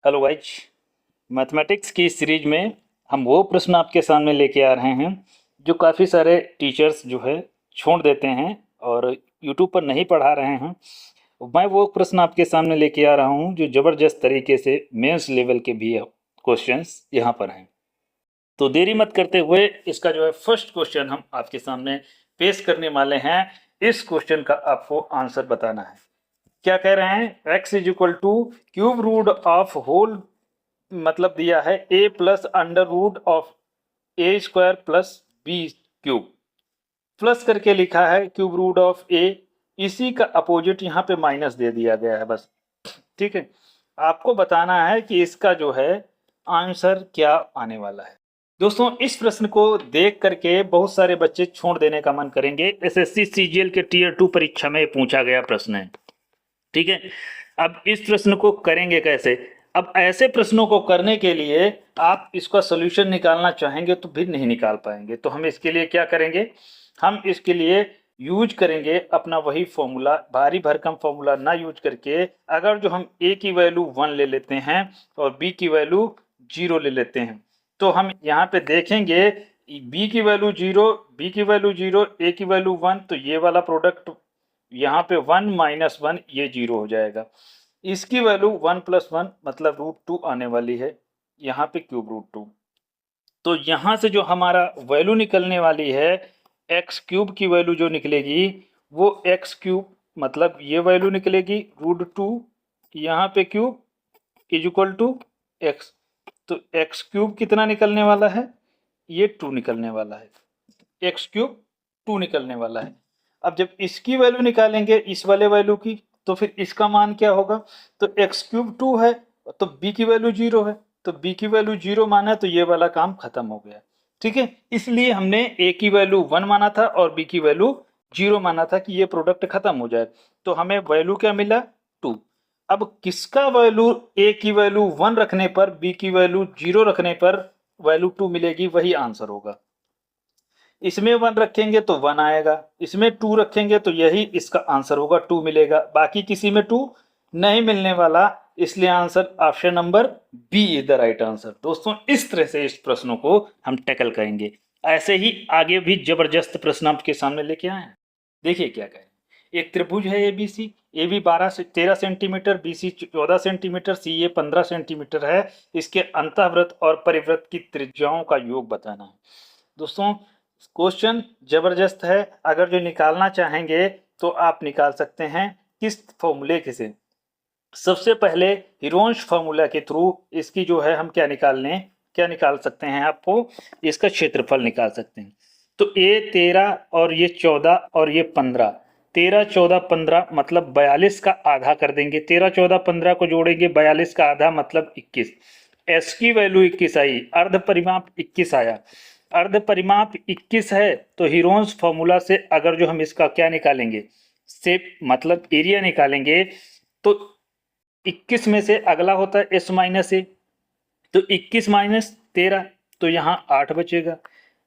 Hello guys. Mathematics की series में हम वो प्रश्न आपके सामने लेके आ रहे हैं जो काफ़ी सारे टीचर्स जो है छोड़ देते हैं और यूट्यूब पर नहीं पढ़ा रहे हैं। मैं वो प्रश्न आपके सामने लेके आ रहा हूँ जो ज़बरदस्त तरीके से मेंस लेवल के भी क्वेश्चंस यहाँ पर हैं। तो देरी मत करते हुए इसका जो है फर्स्ट क्वेश्चन हम आपके सामने पेश करने वाले हैं। इस क्वेश्चन का आपको आंसर बताना है। क्या कह रहे हैं? x is equal to cube root of whole, मतलब दिया है a plus under root of a square plus b cube, plus करके लिखा है क्यूब रूट ऑफ a। इसी का अपोजिट यहाँ पे माइनस दे दिया गया है बस। ठीक है, आपको बताना है कि इसका जो है आंसर क्या आने वाला है। दोस्तों, इस प्रश्न को देख करके बहुत सारे बच्चे छोड़ देने का मन करेंगे। एसएससी सीजीएल के टीयर 2 परीक्षा में पूछा गया प्रश्न है। ठीक है, अब इस प्रश्न को करेंगे कैसे? अब ऐसे प्रश्नों को करने के लिए आप इसका सॉल्यूशन निकालना चाहेंगे तो भी नहीं निकाल पाएंगे। तो हम इसके लिए क्या करेंगे? हम इसके लिए यूज करेंगे अपना वही फॉर्मूला, भारी भरकम फॉर्मूला ना यूज करके। अगर जो हम a की वैल्यू 1 ले लेते हैं और b की वैल्यू 0 ले लेते हैं तो हम यहाँ पे देखेंगे b की वैल्यू 0, b की वैल्यू 0, a की वैल्यू 1, तो ये वाला प्रोडक्ट यहाँ पे 1 माइनस 1 ये 0 हो जाएगा। इसकी वैल्यू 1 प्लस 1 मतलब √2 आने वाली है, यहाँ पे क्यूब √2। तो यहाँ से जो हमारा वैल्यू निकलने वाली है एक्स क्यूब की वैल्यू जो निकलेगी वो एक्स क्यूब मतलब ये वैल्यू निकलेगी √2, यहाँ पे cube is equal to x. तो एक्स क्यूब कितना निकलने वाला है? ये 2 निकलने वाला है। एक्स क्यूब 2 निकलने वाला है। अब जब इसकी वैल्यू निकालेंगे इस वाले वैल्यू की तो फिर इसका मान क्या होगा? तो एक्स क्यूब 2 है तो बी की वैल्यू 0 है, तो बी की वैल्यू 0 माना तो ये वाला काम खत्म हो गया। ठीक है, इसलिए हमने ए की वैल्यू 1 माना था और बी की वैल्यू 0 माना था कि ये प्रोडक्ट खत्म हो जाए। तो हमें वैल्यू क्या मिला? 2। अब किसका वैल्यू ए की वैल्यू 1 रखने पर बी की वैल्यू 0 रखने पर वैल्यू 2 मिलेगी, वही आंसर होगा। इसमें 1 रखेंगे तो 1 आएगा, इसमें 2 रखेंगे तो यही इसका आंसर होगा, 2 मिलेगा। बाकी किसी में 2 नहीं मिलने वाला, इसलिए answer option number B is the right answer. दोस्तों, इस तरह से इस प्रश्नों को हम टैकल करेंगे। ऐसे ही आगे भी जबरदस्त प्रश्न आपके सामने लेके आए हैं। देखिए क्या कहें। एक त्रिभुज है एबीसी, ए बी 12 से 13 सेंटीमीटर, बी सी 14 सेंटीमीटर, सी ए 15 सेंटीमीटर है। इसके अंतःवृत्त और परिवृत्त की त्रिज्याओं का योग बताना है। दोस्तों, क्वेश्चन जबरदस्त है। अगर जो निकालना चाहेंगे तो आप निकाल सकते हैं। किस फॉर्मूले के से? सबसे पहले हिरोन्स फॉर्मूला के थ्रू इसकी जो है हम क्या निकाल सकते हैं? आपको इसका क्षेत्रफल निकाल सकते हैं। तो ए 13 और ये 14 और ये 15, 13 14 15 मतलब 42 का आधा कर देंगे। 13 14 15 को जोड़ेंगे, 42 का आधा मतलब 21। एस की वैल्यू 21 आई, अर्ध परिमाप 21 आया। अर्ध परिमाप 21 है तो हिरोन्स फॉर्मूला से अगर जो हम इसका क्या निकालेंगे, से मतलब एरिया निकालेंगे, तो 21 में से अगला होता है एस माइनस ए, तो 21 माइनस 13 तो यहाँ 8 बचेगा।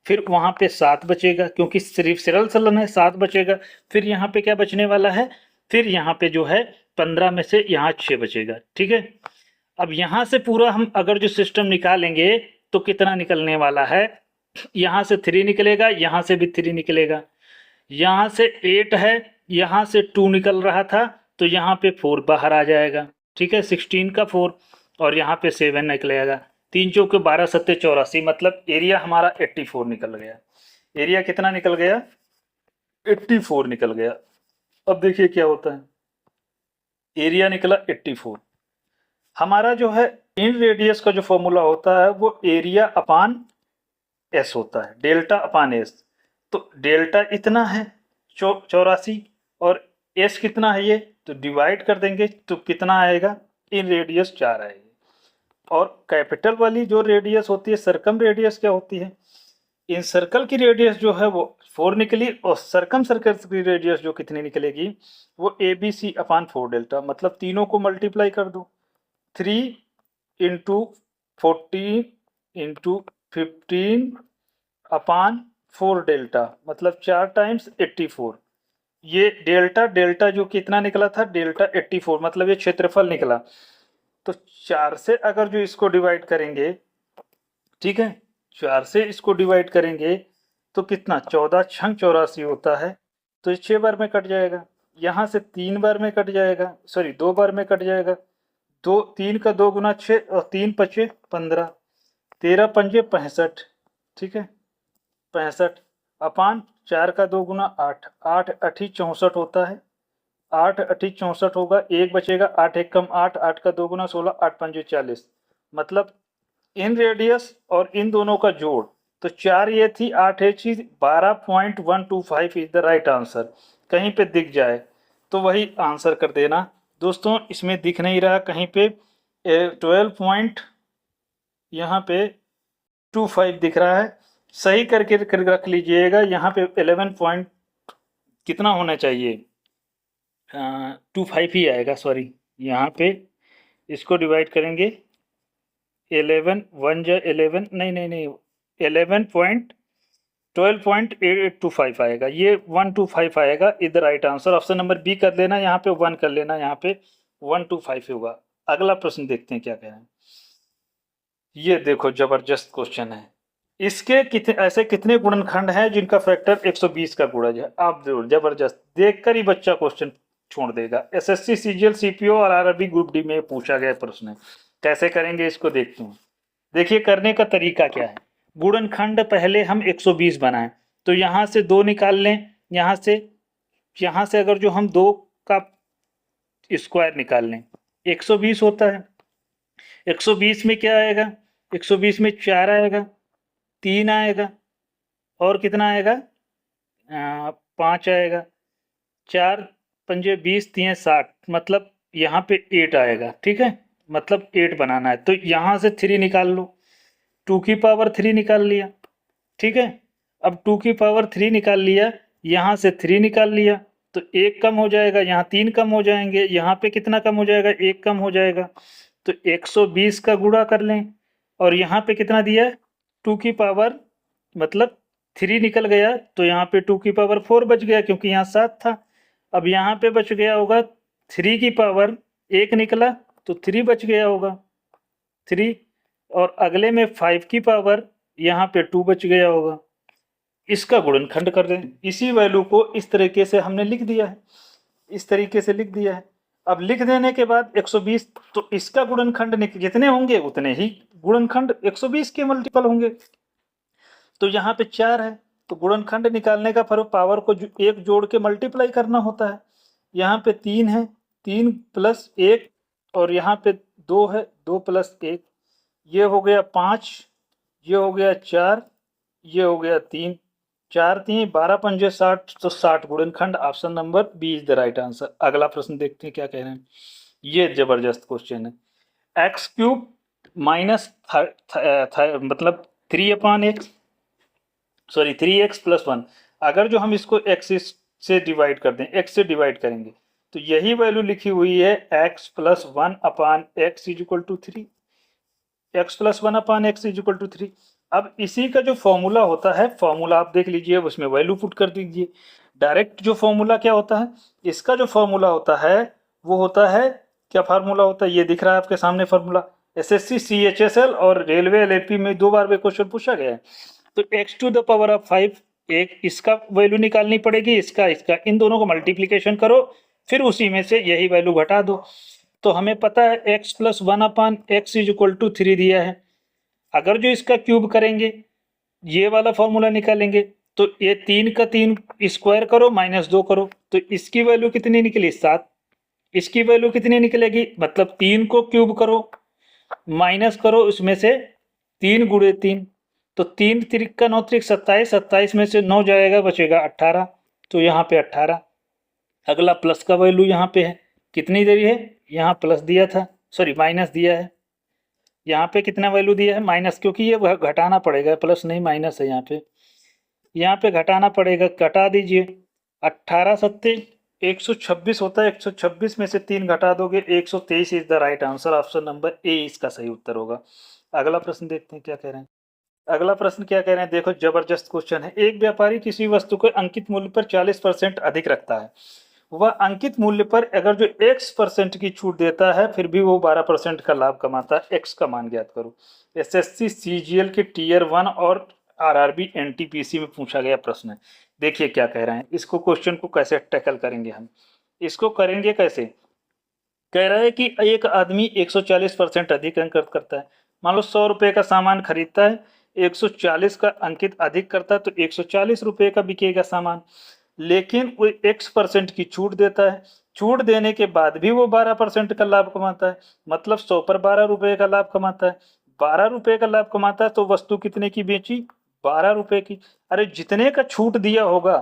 फिर वहां पे 7 बचेगा क्योंकि सिर्फ सरल सलन है, 7 बचेगा। फिर यहाँ पे क्या बचने वाला है? फिर यहाँ पे जो है 15 में से यहाँ 6 बचेगा। ठीक है, अब यहाँ से पूरा हम अगर जो सिस्टम निकालेंगे तो कितना निकलने वाला है? यहाँ से 3 निकलेगा, यहाँ से भी 3 निकलेगा, यहाँ से 8 है, यहाँ से 2 निकल रहा था तो यहाँ पे 4 बाहर आ जाएगा। ठीक है, 16 का 4 और यहाँ पे 7 निकलेगा। 3 चौके 12 सत्ते 84 मतलब एरिया हमारा 84 निकल गया। एरिया कितना निकल गया? 84 निकल गया। अब देखिए क्या होता है, एरिया निकला 84। हमारा जो है इन रेडियस का जो फॉर्मूला होता है वो एरिया अपान एस होता है, डेल्टा अपान एस। तो डेल्टा इतना है 84 और एस कितना है ये, तो डिवाइड कर देंगे तो कितना आएगा? इन रेडियस 4 आएगी। और कैपिटल वाली जो रेडियस होती है सर्कम रेडियस क्या होती है? इन सर्कल की रेडियस जो है वो 4 निकली और सर्कम सर्कल की रेडियस जो कितनी निकलेगी वो A B C upon 4 delta, मतलब तीनों को मल्टीप्लाई कर दो। 3 इंटू 14 इंटू 15 अपान 4 डेल्टा मतलब 4 टाइम्स 84। ये डेल्टा डेल्टा जो कितना निकला था? डेल्टा 84 मतलब ये क्षेत्रफल निकला। तो 4 से अगर जो इसको डिवाइड करेंगे, ठीक है, 4 से इसको डिवाइड करेंगे तो कितना 14 छंग 84 होता है, तो ये 6 बार में कट जाएगा। यहाँ से 3 बार में कट जाएगा, सॉरी 2 बार में कट जाएगा। 3 का 2 गुना 6 और 3 पचे 15, 13 पंजे 65, ठीक है 65 अपान 4 का 2 गुना 8, 8 अठी 64 होता है, 8 अठी 64 होगा, एक बचेगा, 8 एक कम 8, 8 का 2 गुना 16, 8 पंजे 40, मतलब इन रेडियस और इन दोनों का जोड़, तो 4 ये थी, 8 ये चीज, 12.125 इज द राइट आंसर। कहीं पे दिख जाए तो वही आंसर कर देना। दोस्तों इसमें दिख नहीं रहा कहीं पे 12 पॉइंट यहाँ पे 25 दिख रहा है, सही करके रख लीजिएगा। यहाँ पे 11 पॉइंट कितना होना चाहिए, 25 ही आएगा, सॉरी यहाँ पे इसको डिवाइड करेंगे 11 1 जा 11, नहीं 12.825 आएगा, ये 125 आएगा इधर right answer. Option number b कर लेना, यहाँ पे 1 कर लेना, यहाँ पे 125 होगा। अगला प्रश्न देखते हैं क्या कह रहे हैं। ये देखो जबरदस्त क्वेश्चन है, इसके कितने ऐसे कितने गुणनखंड हैं जिनका फैक्टर 120 का गुणज है। आप जरूर जबरदस्त देखकर ही बच्चा क्वेश्चन छोड़ देगा। एसएससी सीजीएल सीपीओ और आरआरबी ग्रुप डी में पूछा गया प्रश्न है। कैसे करेंगे इसको देखते हैं। देखिए करने का तरीका क्या है। गुणनखंड पहले हम 120 बनाएं, तो यहाँ से 2 निकाल लें, यहाँ से अगर जो हम 2 का स्क्वायर निकाल लें 120 होता है। 120 में क्या आएगा, 120 में 4 आएगा, 3 आएगा और कितना आएगा 5 आएगा, 4 पंजे 20, 3 60, मतलब यहाँ पे 8 आएगा, ठीक है, मतलब 8 बनाना है। तो यहाँ से 3 निकाल लो, 2 की पावर 3 निकाल लिया, ठीक है। अब 2 की पावर 3 निकाल लिया, यहाँ से 3 निकाल लिया, तो 1 कम हो जाएगा, यहाँ 3 कम हो जाएंगे, यहाँ पे कितना कम हो जाएगा, 1 कम हो जाएगा। तो 120 का गुणा कर लें, और यहाँ पे कितना दिया है 2 की पावर, मतलब 3 निकल गया, तो यहाँ पे 2 की पावर 4 बच गया, क्योंकि यहाँ 7 था। अब यहाँ पे बच गया होगा 3 की पावर 1 निकला, तो 3 बच गया होगा 3, और अगले में 5 की पावर यहाँ पे 2 बच गया होगा। इसका गुणनखंड कर दें। इसी वैल्यू को इस तरीके से हमने लिख दिया है, इस तरीके से लिख दिया है। अब लिख देने के बाद 120, तो इसका गुणनखंड जितने होंगे उतने ही गुणनखंड 120 के मल्टीपल होंगे। तो यहाँ पे 4 है, तो गुणनखंड निकालने का फर्क पावर को एक जोड़ के मल्टीप्लाई करना होता है। यहाँ पे 3 है, 3 प्लस 1, और यहाँ पे 2 है, 2 प्लस 1, ये हो गया 5, ये हो गया 4, ये हो गया 3, 4 3 12 पंजे 60, तो 60 गुणनखंड। Option number B is the right answer. अगला प्रश्न देखते हैं क्या कह रहे हैं। ये जबरदस्त क्वेश्चन है। एक्स क्यूब माइनस मतलब 3/x, सॉरी 3x प्लस 1, अगर जो हम इसको x से डिवाइड कर दें, x से डिवाइड करेंगे, तो यही वैल्यू लिखी हुई है x plus 1/x is equal to 3, x plus 1/x is equal to 3। अब इसी का जो फॉर्मूला होता है, फॉर्मूला आप देख लीजिए, उसमें वैल्यू पुट कर दीजिए। डायरेक्ट जो फॉर्मूला क्या होता है, इसका जो फॉर्मूला होता है वो होता है, क्या फार्मूला होता है, ये दिख रहा है आपके सामने फॉर्मूला। एसएससी सीएचएसएल और रेलवे एलएपी में 2 बार क्वेश्चन पूछा गया है। तो x to the power of 5, एक इसका वैल्यू निकालनी पड़ेगी, इसका, इन दोनों को मल्टीप्लीकेशन करो, फिर उसी में से यही वैल्यू घटा दो। तो हमें पता है x plus 1/x is equal to 3 दिया है। अगर जो इसका क्यूब करेंगे, ये वाला फॉर्मूला निकालेंगे, तो ये 3 का 3 स्क्वायर करो, -2 करो, तो इसकी वैल्यू कितनी निकली 7। इसकी वैल्यू कितनी निकलेगी, मतलब 3 को क्यूब करो, माइनस करो उसमें से 3 गुणे 3, तो 3 3 9 3 27, 27 में से 9 जाएगा, बचेगा 18, तो यहाँ पे 18। अगला प्लस का वैल्यू यहाँ पे है, कितनी देरी है, यहाँ प्लस दिया था, सॉरी माइनस दिया है, यहाँ पे कितना वैल्यू दिया है माइनस, क्योंकि ये घटाना पड़ेगा, प्लस नहीं माइनस है, यहाँ पे घटाना पड़ेगा, घटा दीजिए। 18 सत्ते 126 होता है, 126 में से 3 घटा दोगे 123 is the right answer. Option number A इसका सही उत्तर होगा। अगला प्रश्न देखते हैं क्या कह रहे हैं। अगला प्रश्न क्या कह रहे हैं, देखो जबरदस्त क्वेश्चन है। एक व्यापारी किसी वस्तु को अंकित मूल्य पर 40% अधिक रखता है, वह अंकित मूल्य पर अगर जो x% की छूट देता है फिर भी वो 12% का लाभ कमाता है। x का मान ज्ञात करो। एसएससी सीजीएल के टीयर 1 और आरआरबी एनटीपीसी में पूछा गया प्रश्न है। देखिए क्या कह रहे हैं, इसको क्वेश्चन को कैसे टैकल करेंगे हम। इसको करेंगे कैसे, कह रहा है कि एक आदमी 140% अधिक अंक करता है। मान लो 100 रुपए का सामान खरीदता है, 140 का अंकित अधिक करता है तो 140 रुपए का बिकेगा सामान। लेकिन वो x% की छूट देता है, छूट देने के बाद भी वो 12% का लाभ कमाता है। मतलब 100 पर 12 रुपए का लाभ कमाता है। 12 रुपए का लाभ कमाता है तो वस्तु कितने की बेची, 12 रुपए की। अरे जितने का छूट दिया होगा,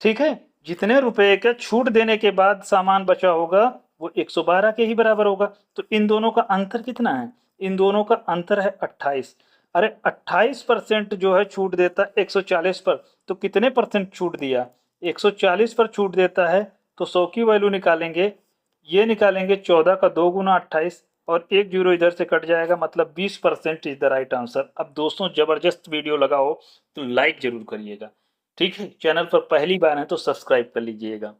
ठीक है, जितने रुपए का छूट देने के बाद सामान बचा होगा वो 112 के ही बराबर होगा। तो इन दोनों का अंतर कितना है, इन दोनों का अंतर है 28। अरे 28% जो है छूट देता है 140 पर, तो कितने परसेंट छूट दिया, 140 पर छूट देता है तो 100 की वैल्यू निकालेंगे, ये निकालेंगे 14 का 2 गुना 28 और एक जीरो इधर से कट जाएगा, मतलब 20% इज द राइट आंसर। अब दोस्तों जबरदस्त वीडियो लगा हो तो लाइक जरूर करिएगा, ठीक है। चैनल पर पहली बार है तो सब्सक्राइब कर लीजिएगा।